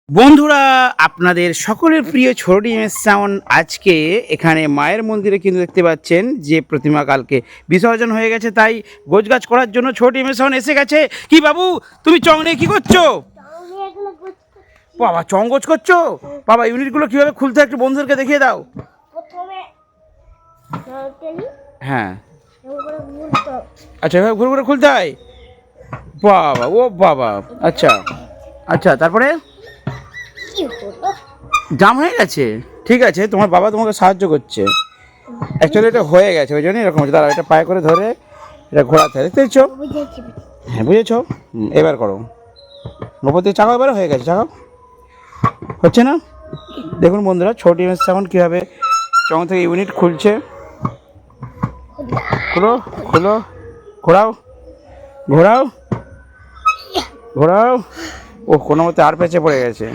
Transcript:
বন্ধুরা, আপনাদের সকলের প্রিয় ছোট ডিমের সাউন্ড আজকে এখানে মায়ের মন্দিরে কিন্তু দেখতে পাচ্ছেন যে প্রতিমা কালকে বিসর্জন হয়ে গেছে, তাই গোছগাছ করার জন্য ছোট ডিমের সাউন্ড এসে গেছে। কি বাবু, তুমি চং নিয়ে কি করছো? বাবা, চং গোছ করছো? বাবা, ইউনিটগুলো কিভাবে খুলতে হয় একটু বন্ধুদেরকে দেখিয়ে দাও। হ্যাঁ, আচ্ছা, এভাবে ঘুরে ঘুরে খুলতে হয়। বাবা, ও বাবা, আচ্ছা আচ্ছা, তারপরে জাম হয়ে গেছে। ঠিক আছে, তোমার বাবা তোমাকে সাহায্য করছে। অ্যাকচুয়ালি এটা হয়ে গেছে, ওই জন্য এরকম হচ্ছে। দাঁড়াও, এটা পায়ে করে ধরে এটা ঘোরাতে হয়, দেখতে দিচ্ছ? হ্যাঁ, বুঝেছো। এবার করো, ওপর থেকে চাকাও, এবারে হয়ে গেছে। চাকাও হচ্ছে না। দেখুন বন্ধুরা, ছোট ইমেজ সাউন্ড কীভাবে চং থেকে ইউনিট খুলছে। খুলো খুলো, ঘোরাও ঘোরাও ঘোরাও। ও কোনো মতে আর পেঁচে পড়ে গেছে।